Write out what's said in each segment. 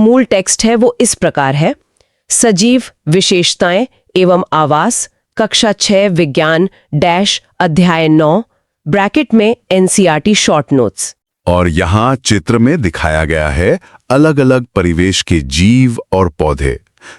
मूल टेक्स्ट है वो इस प्रकार है। सजीव विशेषताएं एवं आवास, कक्षा 6 विज्ञान डैश अध्याय 9 ब्रैकेट में एनसीईआरटी शॉर्ट नोट्स। और यहाँ चित्र में दिखाया गया है अलग अलग परिवेश के जीव और पौधे,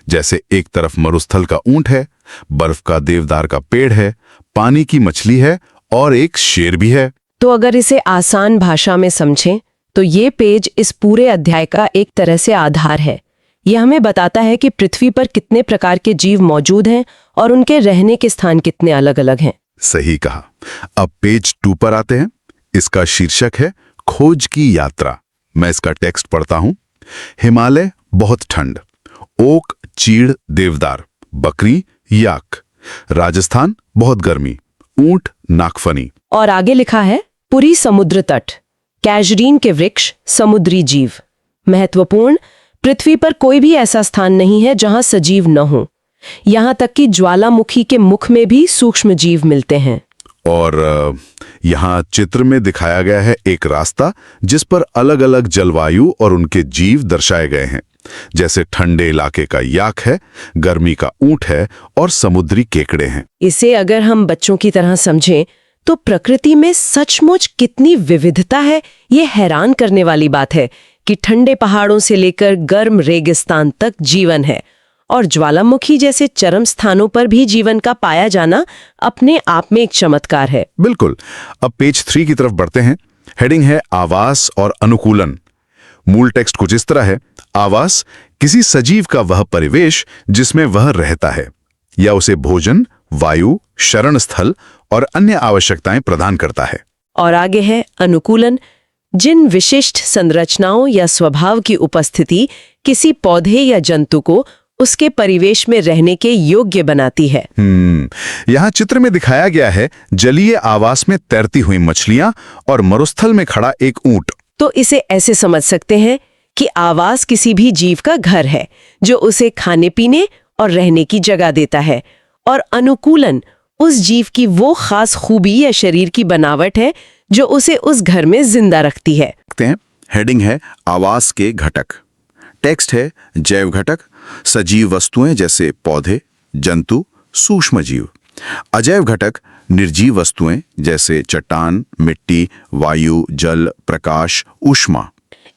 जैसे एक तरफ मरुस्थल का ऊंट है, बर्फ का देवदार का पेड़ है, पानी की मछली है और एक शेर भी है। तो अगर इसे आसान भाषा में समझें तो ये पेज इस पूरे अध्याय का एक तरह से आधार है। यह हमें बताता है कि पृथ्वी पर कितने प्रकार के जीव मौजूद हैं और उनके रहने के स्थान कितने अलग अलग हैं। सही कहा। अब पेज 2 पर आते हैं। इसका शीर्षक है खोज की यात्रा। मैं इसका टेक्स्ट पढ़ता हूं। हिमालय बहुत ठंड, ओक चीड़ देवदार, बकरी याक। राजस्थान बहुत गर्मी, ऊंट नागफनी। और आगे लिखा है पुरी समुद्र तट, कैजरीन के वृक्ष, समुद्री जीव। महत्वपूर्ण, पृथ्वी पर कोई भी ऐसा स्थान नहीं है जहां सजीव न हो। यहां तक कि ज्वालामुखी के मुख में भी सूक्ष्म जीव मिलते हैं। और यहाँ चित्र में दिखाया गया है एक रास्ता जिस पर अलग अलग जलवायु और उनके जीव दर्शाए गए हैं, जैसे ठंडे इलाके का याक है, गर्मी का ऊंट है और समुद्री केकड़े हैं। इसे अगर हम बच्चों की तरह समझें तो प्रकृति में सचमुच कितनी विविधता है। ये हैरान करने वाली बात है कि ठंडे पहाड़ों से लेकर गर्म रेगिस्तान तक जीवन है और ज्वालामुखी जैसे चरम स्थानों पर भी जीवन का पाया जाना अपने आप में एक चमत्कार है। बिल्कुल। अब पेज 3 की तरफ बढ़ते हैं। हेडिंग है आवास और अनुकूलन। मूल टेक्स्ट कुछ इस तरह है। आवास किसी सजीव का वह परिवेश जिसमें वह रहता है या उसे भोजन, वायु, शरण स्थल और अन्य आवश्यकताएं प्रदान करता है। और आगे है अनुकूलन, जिन विशिष्ट संरचनाओं या स्वभाव की उपस्थिति किसी पौधे या जंतु को उसके परिवेश में रहने के योग्य बनाती है। यहाँ चित्र में दिखाया गया है जलीय आवास में तैरती हुई मछलियां और मरुस्थल में खड़ा एक ऊंट। तो इसे ऐसे समझ सकते हैं कि आवास किसी भी जीव का घर है जो उसे खाने पीने और रहने की जगह देता है, और अनुकूलन उस जीव की वो खास खूबी या शरीर की बनावट है जो उसे उस घर में जिंदा रखती है। हेडिंग है आवास के घटक। टेक्स्ट है जैव घटक, सजीव वस्तुएं जैसे पौधे, जंतु, सूक्ष्म जीव। अजैव घटक, निर्जीव वस्तुएं जैसे चट्टान, मिट्टी, वायु, जल, प्रकाश, ऊष्मा।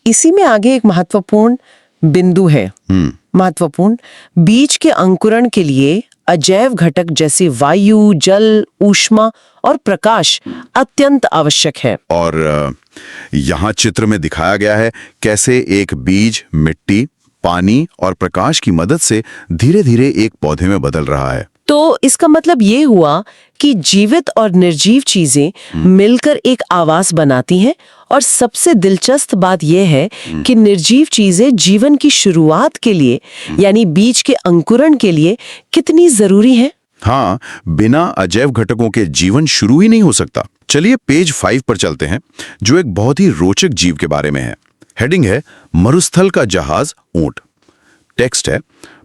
इसी में आगे एक महत्वपूर्ण बिंदु है। महत्वपूर्ण, बीज के अंकुरण के लिए अजैव घटक जैसे वायु, जल, ऊष्मा और प्रकाश अत्यंत आवश्यक है। और यहाँ चित्र में दिखाया गया है कैसे एक बीज मिट्टी, पानी और प्रकाश की मदद से धीरे धीरे एक पौधे में बदल रहा है। तो इसका मतलब ये हुआ कि जीवित और निर्जीव चीजें मिलकर एक आवास बनाती हैं, और सबसे दिलचस्प बात यह है कि निर्जीव चीजें जीवन की शुरुआत के लिए यानी बीज के अंकुरण के लिए कितनी जरूरी हैं। हाँ, बिना अजैव घटकों के जीवन शुरू ही नहीं हो सकता। चलिए पेज 5 पर चलते हैं, जो एक बहुत ही रोचक जीव के बारे में है। हेडिंग है मरुस्थल का जहाज ऊंट। टेक्स्ट है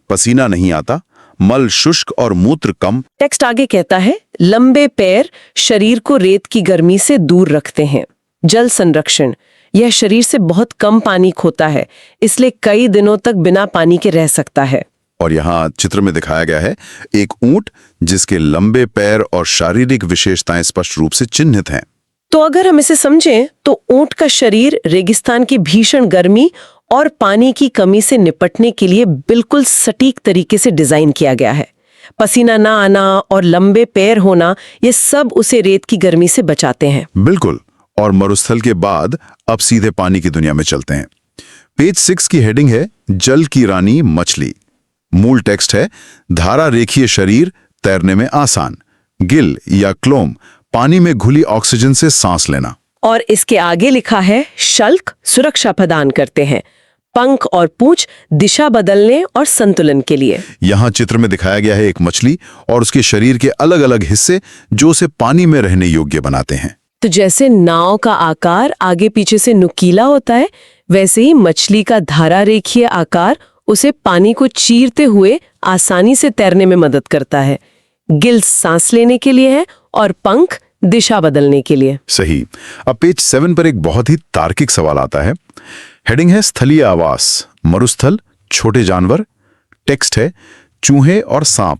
पसीना नहीं आता, मल शुष्क और मूत्र कम। टेक्स्ट आगे कहता है लंबे पैर शरीर को रेत की गर्मी से दूर रखते हैं। जल संरक्षण, यह शरीर से बहुत कम पानी खोता है, इसलिए कई दिनों तक बिना पानी के रह सकता है। और यहाँ चित्र में दिखाया गया है एक ऊंट जिसके लंबे पैर और शारीरिक विशेषताएं स्पष्ट रूप से चिन्हित हैं। तो अगर हम इसे समझें तो ऊंट का शरीर रेगिस्तान की भीषण गर्मी और पानी की कमी से निपटने के लिए बिल्कुल सटीक तरीके से डिजाइन किया गया है। पसीना ना आना और लंबे पैर होना, ये सब उसे रेत की गर्मी से बचाते हैं। बिल्कुल। और मरुस्थल के बाद अब सीधे पानी की दुनिया में चलते हैं। पेज 6 की हेडिंग है जल की रानी मछली। मूल टेक्स्ट है धारा रेखीय शरीर, तैरने में आसान, गिल या क्लोम, पानी में घुली ऑक्सीजन से सांस लेना। और इसके आगे लिखा है शल्क, सुरक्षा प्रदान करते हैं, पंख और पूंछ दिशा बदलने और संतुलन के लिए। यहाँ चित्र में दिखाया गया है एक मछली और उसके शरीर के अलग अलग हिस्से जो उसे पानी में रहने योग्य बनाते हैं। तो जैसे नाव का आकार आगे पीछे से नुकीला होता है, वैसे ही मछली का धारा रेखीय आकार उसे पानी को चीरते हुए आसानी से तैरने में मदद करता है। गिल्स सांस लेने के लिए है और पंख दिशा बदलने के लिए। सही। अब पेज 7 पर एक बहुत ही तार्किक सवाल आता है। हेडिंग है स्थलीय आवास, मरुस्थल, छोटे जानवर। टेक्स्ट है चूहे और सांप,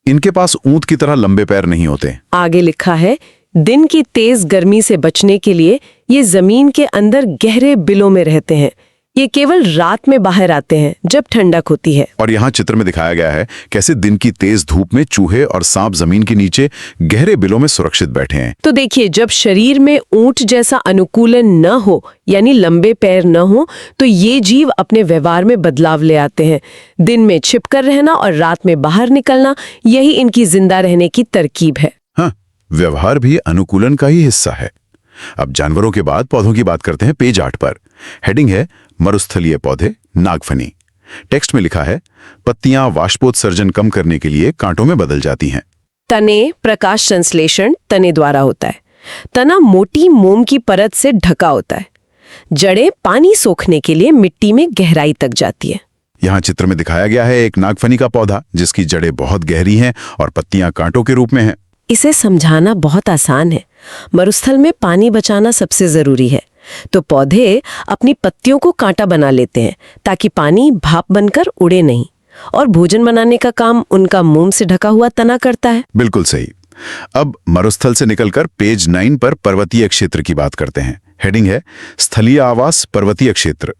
इनके पास ऊंट की तरह लंबे पैर नहीं होते। आगे लिखा है दिन की तेज गर्मी से बचने के लिए ये जमीन के अंदर गहरे बिलों में रहते हैं। ये केवल रात में बाहर आते हैं जब ठंडक होती है। और यहाँ चित्र में दिखाया गया है कैसे दिन की तेज धूप में चूहे और सांप जमीन के नीचे गहरे बिलों में सुरक्षित बैठे हैं। तो देखिए, जब शरीर में ऊंट जैसा अनुकूलन न हो, यानी लंबे पैर न हो, तो ये जीव अपने व्यवहार में बदलाव ले आते हैं। दिन में छिपकर रहना और रात में बाहर निकलना, यही इनकी जिंदा रहने की तरकीब है। हाँ, व्यवहार भी अनुकूलन का ही हिस्सा है। अब जानवरों के बाद पौधों की बात करते हैं। पेज 8 पर हेडिंग है मरुस्थलीय पौधे, नागफनी। टेक्स्ट में लिखा है पत्तियां वाष्पोत्सर्जन कम करने के लिए कांटों में बदल जाती हैं। तने, प्रकाश संश्लेषण तने द्वारा होता है। तना मोटी मोम की परत से ढका होता है। जड़ें पानी सोखने के लिए मिट्टी में गहराई तक जाती है। यहाँ चित्र में दिखाया गया है एक नागफनी का पौधा जिसकी जड़ें बहुत गहरी हैं और पत्तियां कांटों के रूप में हैं। इसे समझाना बहुत आसान है। मरुस्थल में पानी बचाना सबसे जरूरी है, तो पौधे अपनी पत्तियों को कांटा बना लेते हैं ताकि पानी भाप बनकर उड़े नहीं, और भोजन बनाने का काम उनका मोम से ढका हुआ तना करता है। बिल्कुल सही। अब मरुस्थल से निकलकर पेज 9 पर पर्वतीय क्षेत्र की बात करते हैं। हेडिंग है स्थलीय आवास, पर्वतीय क्षेत्र।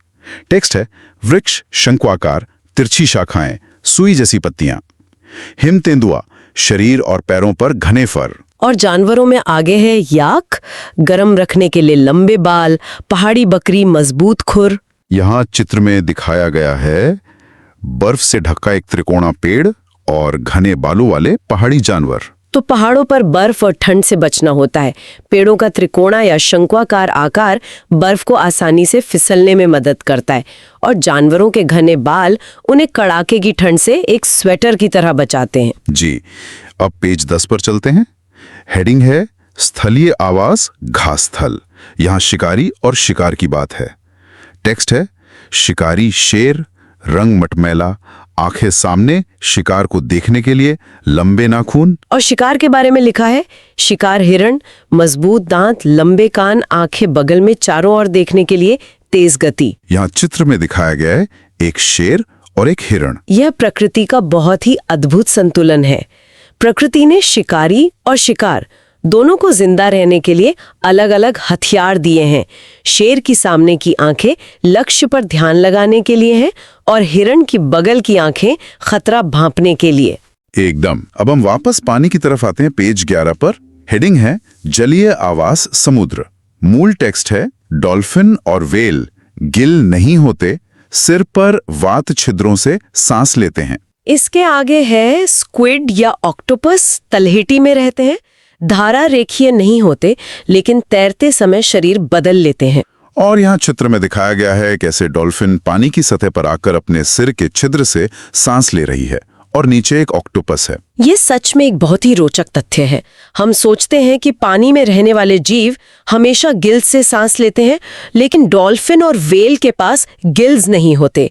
टेक्स्ट है वृक्ष शंक्वाकार, तिरछी शाखाएं, सुई जैसी पत्तियां। हिम तेंदुआ, शरीर और पैरों पर घने फर। और जानवरों में आगे है याक, गर्म रखने के लिए लंबे बाल, पहाड़ी बकरी, मजबूत खुर। यहाँ चित्र में दिखाया गया है बर्फ से ढका एक त्रिकोणा पेड़ और घने बालों वाले पहाड़ी जानवर। तो पहाड़ों पर बर्फ और ठंड से बचना होता है। पेड़ों का त्रिकोणा या शंक्वाकार आकार बर्फ को आसानी से फिसलने में मदद करता है, और जानवरों के घने बाल उन्हें कड़ाके की ठंड से एक स्वेटर की तरह बचाते हैं। जी, अब पेज 10 पर चलते हैं। हेडिंग है स्थलीय आवास, घासस्थल। यहाँ शिकारी और शिकार की बात है। टेक्स्ट है शिकारी शेर, रंग मटमैला, आंखें सामने, शिकार को देखने के लिए, लंबे नाखून। और शिकार के बारे में लिखा है शिकार हिरण, मजबूत दांत, लंबे कान, आंखें बगल में, चारों ओर देखने के लिए, तेज गति। यहाँ चित्र में दिखाया गया है एक शेर और एक हिरण। यह प्रकृति का बहुत ही अद्भुत संतुलन है। प्रकृति ने शिकारी और शिकार दोनों को जिंदा रहने के लिए अलग अलग हथियार दिए हैं। शेर की सामने की आंखें लक्ष्य पर ध्यान लगाने के लिए हैं, और हिरण की बगल की आंखें खतरा भांपने के लिए। एकदम। अब हम वापस पानी की तरफ आते हैं। पेज 11 पर हेडिंग है जलीय आवास, समुद्र। मूल टेक्स्ट है डॉल्फिन और व्हेल गिल नहीं होते, सिर पर वात छिद्रों से सांस लेते हैं। इसके आगे है स्क्विड या ऑक्टोपस, तलहेटी में रहते हैं। धारा रेखीय नहीं होते, लेकिन तैरते समय शरीर बदल लेते हैं। और यहाँ चित्र में दिखाया गया है कैसे डॉल्फिन पानी की सतह पर आकर अपने सिर के छिद्र से सांस ले रही है, और नीचे एक ऑक्टोपस है। ये सच में एक बहुत ही रोचक तथ्य है। हम सोचते हैं कि पानी में रहने वाले जीव हमेशा गिल्स से सांस लेते हैं, लेकिन डॉल्फिन और व्हेल के पास गिल्स नहीं होते।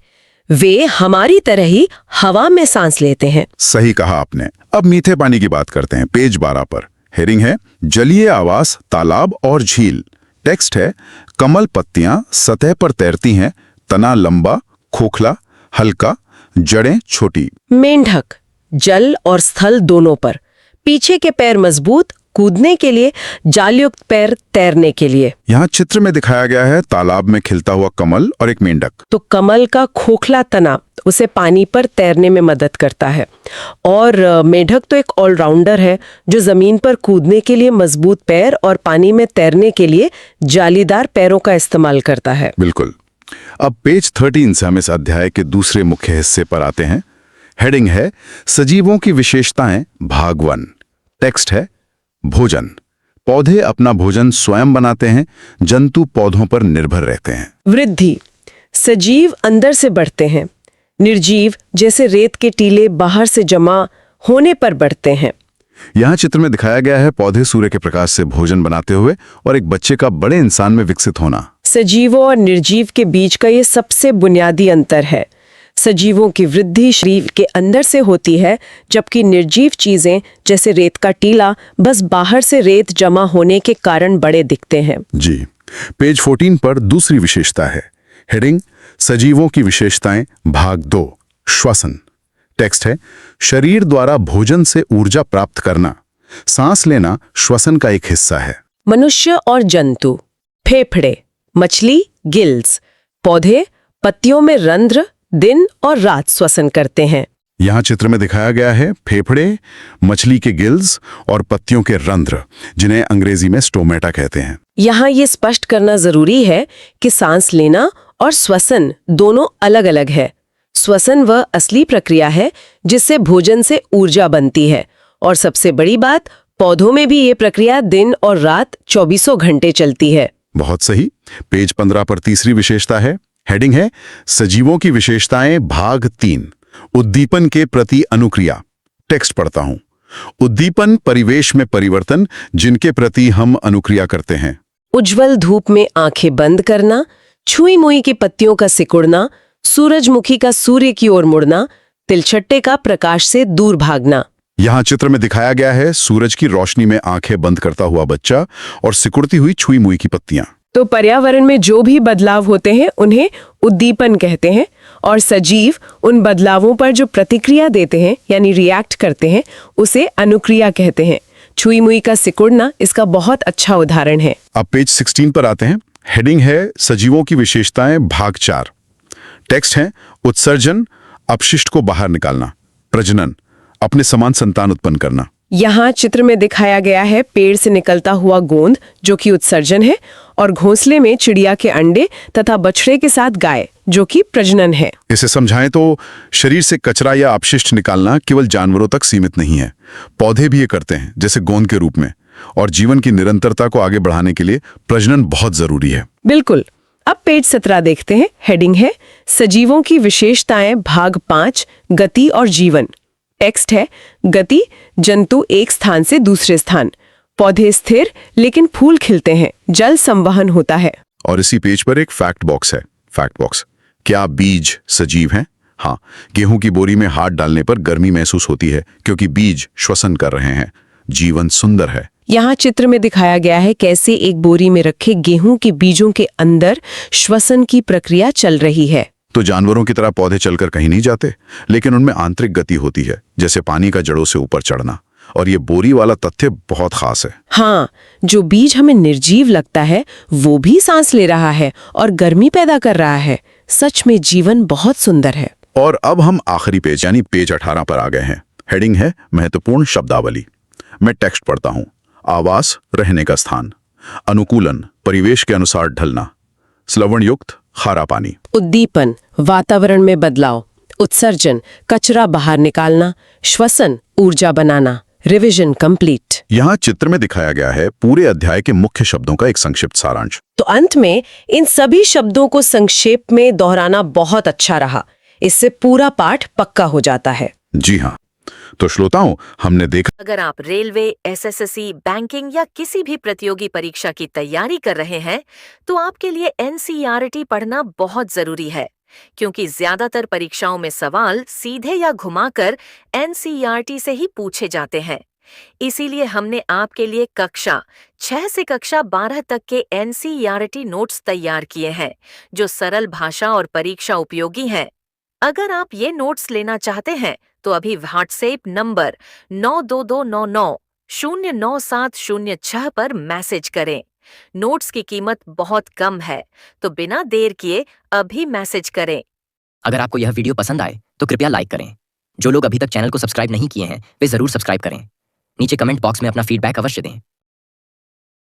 वे हमारी तरह ही हवा में सांस लेते हैं। सही कहा आपने। अब मीठे पानी की बात करते हैं। पेज 12 पर हेडिंग है जलीय आवास, तालाब और झील। टेक्स्ट है कमल पत्तियां सतह पर तैरती हैं, तना लंबा, खोखला, हल्का, जड़ें छोटी। मेंढक जल और स्थल दोनों पर, पीछे के पैर मजबूत, कूदने के लिए, जालयुक्त पैर तैरने के लिए। यहाँ चित्र में दिखाया गया है तालाब में खिलता हुआ कमल और एक मेंढक। तो कमल का खोखला तना उसे पानी पर तैरने में मदद करता है, और मेंढक तो एक ऑलराउंडर है जो जमीन पर कूदने के लिए मजबूत पैर और पानी में तैरने के लिए जालीदार पैरों का इस्तेमाल करता है। बिल्कुल। अब पेज 13 से हम इस अध्याय के दूसरे मुख्य हिस्से पर आते हैं। हेडिंग है सजीवों की विशेषताएं, भाग 1। टेक्स्ट है भोजन। पौधे अपना भोजन स्वयं बनाते हैं, जंतु पौधों पर निर्भर रहते हैं। वृद्धि सजीव अंदर से बढ़ते हैं, निर्जीव जैसे रेत के टीले बाहर से जमा होने पर बढ़ते हैं। यहाँ चित्र में दिखाया गया है पौधे सूर्य के प्रकाश से भोजन बनाते हुए और एक बच्चे का बड़े इंसान में विकसित होना। सजीवों और निर्जीव के बीच का ये सबसे बुनियादी अंतर है। सजीवों की वृद्धि शरीर के अंदर से होती है, जबकि निर्जीव चीजें जैसे रेत का टीला बस बाहर से रेत जमा होने के कारण बड़े दिखते हैं। जी। पेज 14 पर दूसरी विशेषता है। हेडिंग सजीवों की विशेषताएं भाग 2 श्वसन। टेक्स्ट है शरीर द्वारा भोजन से ऊर्जा प्राप्त करना, सांस लेना श्वसन का एक हिस्सा है। मनुष्य और जंतु, फेफड़े, मछली, गिल्स, पौधे, पत्तियों में रंध्र दिन और रात श्वसन करते हैं। यहाँ चित्र में दिखाया गया है फेफड़े, मछली के गिल्स और पत्तियों के रंध्र, जिन्हें अंग्रेजी में स्टोमेटा कहते हैं। यहाँ ये स्पष्ट करना जरूरी है कि सांस लेना और श्वसन दोनों अलग अलग है। श्वसन वह असली प्रक्रिया है जिससे भोजन से ऊर्जा बनती है, और सबसे बड़ी बात, पौधों में भी ये प्रक्रिया दिन और रात 24 घंटे चलती है। बहुत सही। पेज 15 पर तीसरी विशेषता है, हेडिंग है सजीवों की विशेषताएं भाग 3 उद्दीपन के प्रति अनुक्रिया। टेक्स्ट पढ़ता हूं। उद्दीपन परिवेश में परिवर्तन जिनके प्रति हम अनुक्रिया करते हैं। उज्जवल धूप में आंखें बंद करना, छुई मुई की पत्तियों का सिकुड़ना, सूरजमुखी का सूर्य की ओर मुड़ना, तिलछट्टे का प्रकाश से दूर भागना। यहाँ चित्र में दिखाया गया है सूरज की रोशनी में आंखें बंद करता हुआ बच्चा और सिकुड़ती हुई छुई मुई की पत्तियां। तो पर्यावरण में जो भी बदलाव होते हैं उन्हें उद्दीपन कहते हैं, और सजीव उन बदलावों पर जो प्रतिक्रिया देते हैं यानी रिएक्ट करते हैं उसे अनुक्रिया कहते हैं। छुई मुई का सिकुड़ना इसका बहुत अच्छा उदाहरण है। अब पेज 16 पर आते हैं। हेडिंग है सजीवों की विशेषताएं भाग 4। टेक्स्ट है उत्सर्जन अपशिष्ट को बाहर निकालना, प्रजनन अपने समान संतान उत्पन्न करना। यहाँ चित्र में दिखाया गया है पेड़ से निकलता हुआ गोंद जो कि उत्सर्जन है, और घोंसले में चिड़िया के अंडे तथा बछड़े के साथ गाय जो कि प्रजनन है। इसे समझाएं तो शरीर से कचरा या अपशिष्ट निकालना केवल जानवरों तक सीमित नहीं है, पौधे भी ये करते हैं जैसे गोंद के रूप में, और जीवन की निरंतरता को आगे बढ़ाने के लिए प्रजनन बहुत जरूरी है। बिल्कुल। अब पेज 17 देखते हैं। हेडिंग है सजीवों की विशेषताएं भाग 5 गति और जीवन। टेक्स्ट है गति जंतु एक स्थान से दूसरे स्थान, पौधे स्थिर लेकिन फूल खिलते हैं, जल संवहन होता है। और इसी पेज पर एक फैक्ट बॉक्स है। फैक्ट बॉक्स, क्या बीज सजीव हैं? हाँ, गेहूं की बोरी में हाथ डालने पर गर्मी महसूस होती है क्योंकि बीज श्वसन कर रहे हैं। जीवन सुंदर है। यहाँ चित्र में दिखाया गया है कैसे एक बोरी में रखे गेहूं के बीजों के अंदर श्वसन की प्रक्रिया चल रही है। तो जानवरों की तरह पौधे चलकर कहीं नहीं जाते, लेकिन उनमें आंतरिक गति होती है, जैसे पानी का जड़ों से ऊपर चढ़ना। और ये बोरी वाला तथ्य बहुत खास है। हाँ, जो बीज हमें निर्जीव लगता है वो भी सांस ले रहा है और गर्मी पैदा कर रहा है। सच में जीवन बहुत सुंदर है। और अब हम आखिरी पेज यानी पेज 18 पर आ गए हैं। हेडिंग है महत्वपूर्ण शब्दावली। मैं टेक्स्ट पढ़ता हूं। आवास रहने का स्थान, अनुकूलन परिवेश के अनुसार ढलना, स्लवण युक्त खारा पानी, उद्दीपन वातावरण में बदलाव, उत्सर्जन कचरा बाहर निकालना, श्वसन ऊर्जा बनाना। Revision complete. यहाँ चित्र में दिखाया गया है पूरे अध्याय के मुख्य शब्दों का एक संक्षिप्त सारांश। तो अंत में इन सभी शब्दों को संक्षेप में दोहराना बहुत अच्छा रहा। इससे पूरा पाठ पक्का हो जाता है। जी हाँ, तो श्रोताओं, हमने देखा अगर आप रेलवे, एसएससी, बैंकिंग या किसी भी प्रतियोगी परीक्षा की तैयारी कर रहे हैं तो आपके लिए एनसीईआरटी पढ़ना बहुत जरूरी है, क्योंकि ज्यादातर परीक्षाओं में सवाल सीधे या घुमाकर एनसीईआरटी से ही पूछे जाते हैं। इसीलिए हमने आपके लिए कक्षा 6 से कक्षा 12 तक के एनसीईआरटी नोट्स तैयार किए हैं, जो सरल भाषा और परीक्षा उपयोगी हैं। अगर आप ये नोट्स लेना चाहते हैं तो अभी व्हाट्सएप नंबर 9229909706 पर मैसेज करें। नोट्स की कीमत बहुत कम है, तो बिना देर किए अभी मैसेज करें। अगर आपको यह वीडियो पसंद आए तो कृपया लाइक करें। जो लोग अभी तक चैनल को सब्सक्राइब नहीं किए हैं वे जरूर सब्सक्राइब करें। नीचे कमेंट बॉक्स में अपना फीडबैक अवश्य दें।